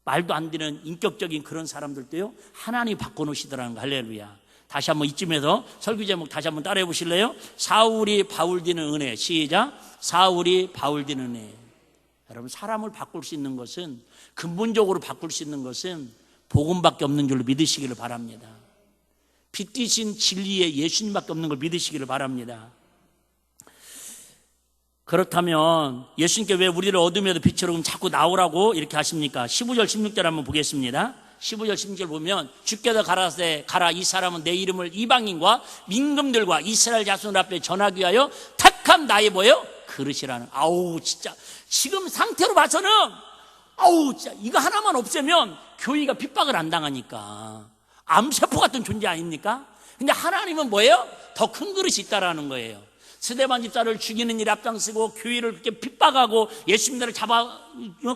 말도 안 되는 인격적인 그런 사람들도요, 하나님이 바꿔놓으시더라는 거. 할렐루야. 다시 한번 이쯤에서 설교 제목 다시 한번 따라해 보실래요? 사울이 바울 되는 은혜. 시작. 사울이 바울 되는 은혜. 여러분, 사람을 바꿀 수 있는 것은, 근본적으로 바꿀 수 있는 것은 복음밖에 없는 줄로 믿으시기를 바랍니다. 빛 되신 진리의 예수님밖에 없는 걸 믿으시기를 바랍니다. 그렇다면 예수님께 왜 우리를 어둠에도 빛으로 자꾸 나오라고 이렇게 하십니까? 15절 16절 한번 보겠습니다. 15절 16절 보면, 주께서 가라사대 가라, 이 사람은 내 이름을 이방인과 민금들과 이스라엘 자손 앞에 전하기 위하여 택한 나의 뭐예요? 그릇이라는. 아우, 진짜 지금 상태로 봐서는 아우, 진짜 이거 하나만 없애면 교회가 핍박을 안 당하니까 암세포 같은 존재 아닙니까? 근데 하나님은 뭐예요? 더 큰 그릇이 있다라는 거예요. 스데반 집사를 죽이는 일에 앞장서고 교회를 그렇게 핍박하고 예수님들을 잡아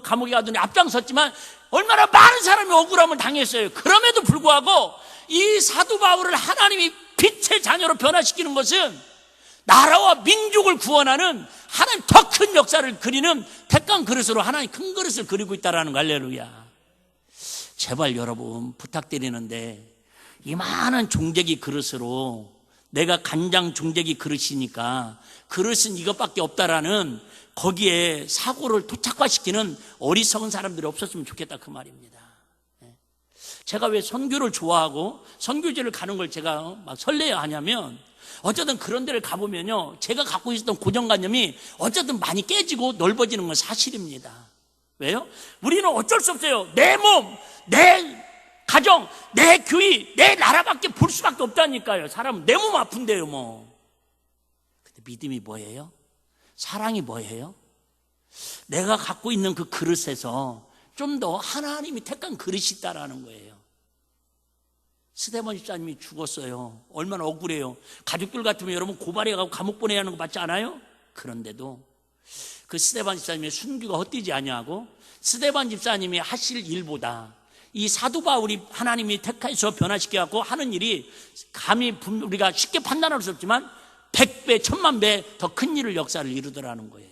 감옥에 가더니 앞장섰지만 얼마나 많은 사람이 억울함을 당했어요. 그럼에도 불구하고 이 사도 바울을 하나님이 빛의 자녀로 변화시키는 것은 나라와 민족을 구원하는 하나님 더 큰 역사를 그리는 택한 그릇으로 하나님 큰 그릇을 그리고 있다라는 거. 할렐루야. 제발 여러분 부탁드리는데, 이 많은 종재기 그릇으로 내가 간장 중재기 그릇이니까 그릇은 이것밖에 없다라는 거기에 사고를 토착화시키는 어리석은 사람들이 없었으면 좋겠다 그 말입니다. 제가 왜 선교를 좋아하고 선교지를 가는 걸 제가 막 설레야 하냐면 어쨌든 그런 데를 가보면요, 제가 갖고 있었던 고정관념이 어쨌든 많이 깨지고 넓어지는 건 사실입니다. 왜요? 우리는 어쩔 수 없어요. 내 몸, 내 가정, 내 교회, 내 나라밖에 볼 수밖에 없다니까요. 사람은 내 몸 아픈데요 뭐. 근데 믿음이 뭐예요? 사랑이 뭐예요? 내가 갖고 있는 그 그릇에서 좀 더 하나님이 택한 그릇이 있다라는 거예요. 스데반 집사님이 죽었어요. 얼마나 억울해요. 가족들 같으면 여러분 고발해가고 감옥 보내야 하는 거 맞지 않아요? 그런데도 그 스데반 집사님의 순교가 헛되지 아니하고 스데반 집사님이 하실 일보다 이 사도 바울이 하나님이 택해서 변화시켜갖고 하는 일이 감히 우리가 쉽게 판단할 수 없지만 100배, 1000만 배 더 큰 일을 역사를 이루더라는 거예요.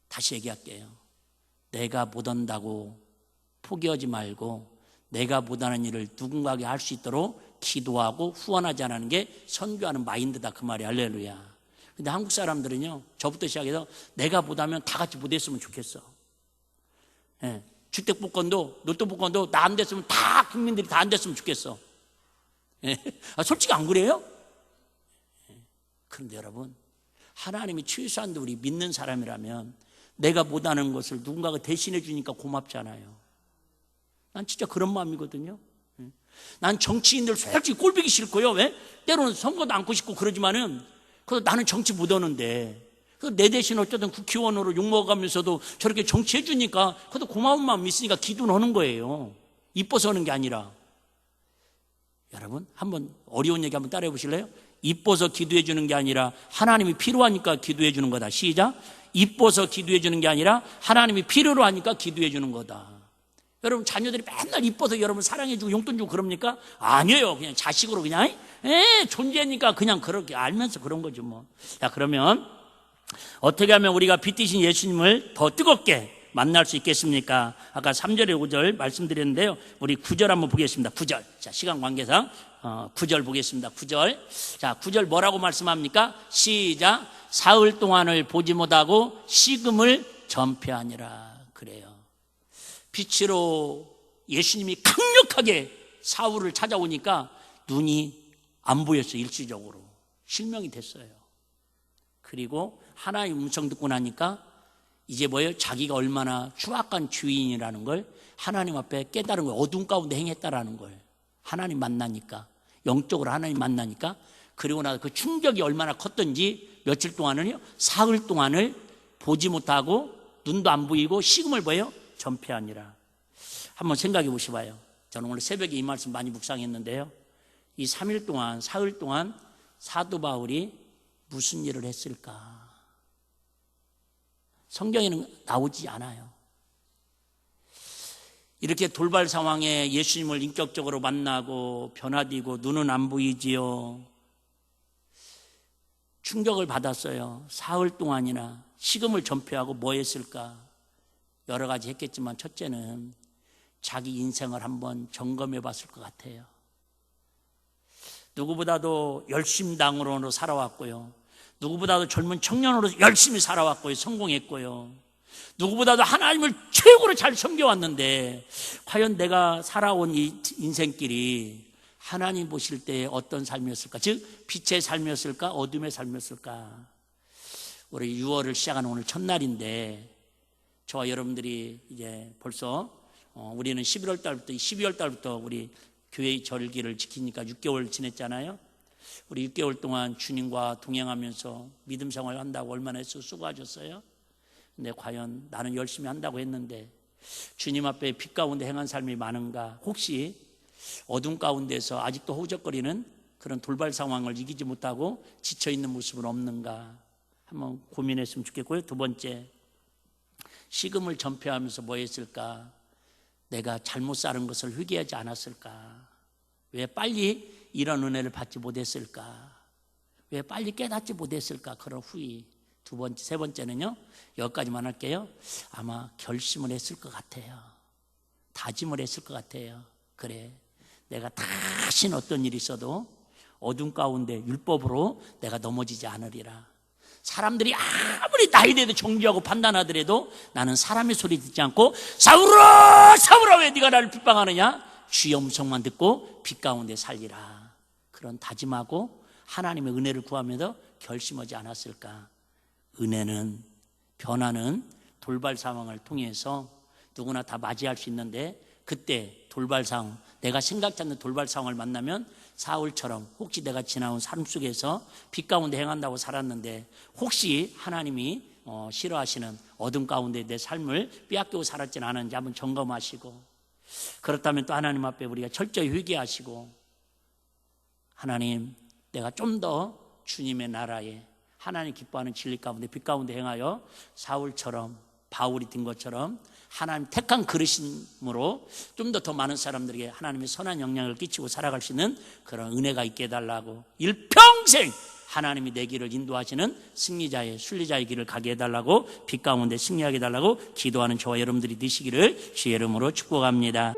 다시 얘기할게요. 내가 못한다고 포기하지 말고 내가 못하는 일을 누군가에게 할 수 있도록 기도하고 후원하지 않는 게 선교하는 마인드다 그 말이. 할렐루야. 근데 한국 사람들은요, 저부터 시작해서 내가 못하면 다 같이 못했으면 좋겠어. 예, 주택복권도 로또복권도 나 안 됐으면 다 국민들이 다 안 됐으면 좋겠어. 예, 솔직히 안 그래요? 예, 그런데 여러분, 하나님이 최소한도 우리 믿는 사람이라면 내가 못하는 것을 누군가가 대신해 주니까 고맙잖아요. 난 진짜 그런 마음이거든요. 난 정치인들 솔직히 꼴보기 싫고요. 왜? 때로는 선거도 않고 싶고 그러지만은 그래서 나는 정치 못하는데 내 대신 어쨌든 국회의원으로 욕먹어가면서도 저렇게 정치해 주니까 그래도 고마운 마음이 있으니까 기도는 하는 거예요. 이뻐서 하는 게 아니라. 여러분 한번 어려운 얘기 한번 따라해 보실래요? 이뻐서 기도해 주는 게 아니라 하나님이 필요하니까 기도해 주는 거다. 시작. 이뻐서 기도해 주는 게 아니라 하나님이 필요로 하니까 기도해 주는 거다. 여러분 자녀들이 맨날 이뻐서 여러분 사랑해 주고 용돈 주고 그럽니까? 아니에요. 그냥 자식으로 그냥 존재니까 그냥 그렇게 알면서 그런 거죠 뭐. 자, 그러면 어떻게 하면 우리가 빛이신 예수님을 더 뜨겁게 만날 수 있겠습니까? 아까 3절에 5절 말씀드렸는데요. 우리 9절 한번 보겠습니다. 9절. 자, 시간 관계상 9절 보겠습니다. 9절. 자, 9절 뭐라고 말씀합니까? 시작. 사흘 동안을 보지 못하고 식음을 전폐하니라. 그래요. 빛으로 예수님이 강력하게 사울을 찾아오니까 눈이 안 보였어요. 일시적으로 실명이 됐어요. 그리고 하나님의 음성 듣고 나니까 이제 뭐예요? 자기가 얼마나 추악한 주인이라는 걸 하나님 앞에 깨달은 거예요. 어둠 가운데 행했다라는 걸 하나님 만나니까, 영적으로 하나님 만나니까. 그리고 나서 그 충격이 얼마나 컸던지 며칠 동안은요, 사흘 동안을 보지 못하고 눈도 안 보이고 식음을 뭐예요? 전폐하니라. 한번 생각해 보시봐요. 저는 오늘 새벽에 이 말씀 많이 묵상했는데요, 이 3일 동안 사흘 동안 사도 바울이 무슨 일을 했을까? 성경에는 나오지 않아요. 이렇게 돌발 상황에 예수님을 인격적으로 만나고 변화되고 눈은 안 보이지요. 충격을 받았어요. 사흘 동안이나 식음을 전폐하고 뭐 했을까? 여러 가지 했겠지만 첫째는 자기 인생을 한번 점검해 봤을 것 같아요. 누구보다도 열심당으로 살아왔고요. 누구보다도 젊은 청년으로 열심히 살아왔고요. 성공했고요. 누구보다도 하나님을 최고로 잘 섬겨왔는데 과연 내가 살아온 이 인생길이 하나님 보실 때 어떤 삶이었을까? 즉 빛의 삶이었을까? 어둠의 삶이었을까? 우리 6월을 시작하는 오늘 첫날인데 저와 여러분들이 이제 벌써 우리는 11월 달부터 12월 달부터 우리 교회의 절기를 지키니까 6개월 지냈잖아요. 우리 6개월 동안 주님과 동행하면서 믿음 생활 한다고 얼마나 수고하셨어요? 근데 과연 나는 열심히 한다고 했는데 주님 앞에 빛 가운데 행한 삶이 많은가? 혹시 어둠 가운데서 아직도 허우적거리는 그런 돌발 상황을 이기지 못하고 지쳐있는 모습은 없는가? 한번 고민했으면 좋겠고요. 두 번째, 식음을 전폐하면서 뭐 했을까? 내가 잘못 살은 것을 회개하지 않았을까? 왜 빨리 이런 은혜를 받지 못했을까? 왜 빨리 깨닫지 못했을까? 그런 후회. 두 번째, 세 번째는요, 여기까지만 할게요. 아마 결심을 했을 것 같아요. 다짐을 했을 것 같아요. 그래, 내가 다신 어떤 일이 있어도 어둠 가운데 율법으로 내가 넘어지지 않으리라. 사람들이 아무리 나에 대해서 정죄하고 판단하더라도 나는 사람의 소리 듣지 않고 사울아 사울아 왜 네가 나를 핍박하느냐, 주의 음성만 듣고 빛 가운데 살리라. 그런 다짐하고 하나님의 은혜를 구하면서 결심하지 않았을까. 은혜는, 변화는 돌발 상황을 통해서 누구나 다 맞이할 수 있는데, 그때 돌발 상황, 내가 생각지 않는 돌발 상황을 만나면 사울처럼 혹시 내가 지나온 삶 속에서 빛 가운데 행한다고 살았는데 혹시 하나님이 싫어하시는 어둠 가운데 내 삶을 빼앗기고 살았지는 않은지 한번 점검하시고, 그렇다면 또 하나님 앞에 우리가 철저히 회개하시고, 하나님 내가 좀 더 주님의 나라에 하나님 기뻐하는 진리 가운데 빛 가운데 행하여 사울처럼, 바울이 된 것처럼 하나님 택한 그릇임으로 좀 더 많은 사람들에게 하나님의 선한 영향을 끼치고 살아갈 수 있는 그런 은혜가 있게 해달라고, 일평생 하나님이 내 길을 인도하시는 승리자의 순리자의 길을 가게 해달라고, 빛 가운데 승리하게 해달라고 기도하는 저와 여러분들이 되시기를 주의 이름으로 축복합니다.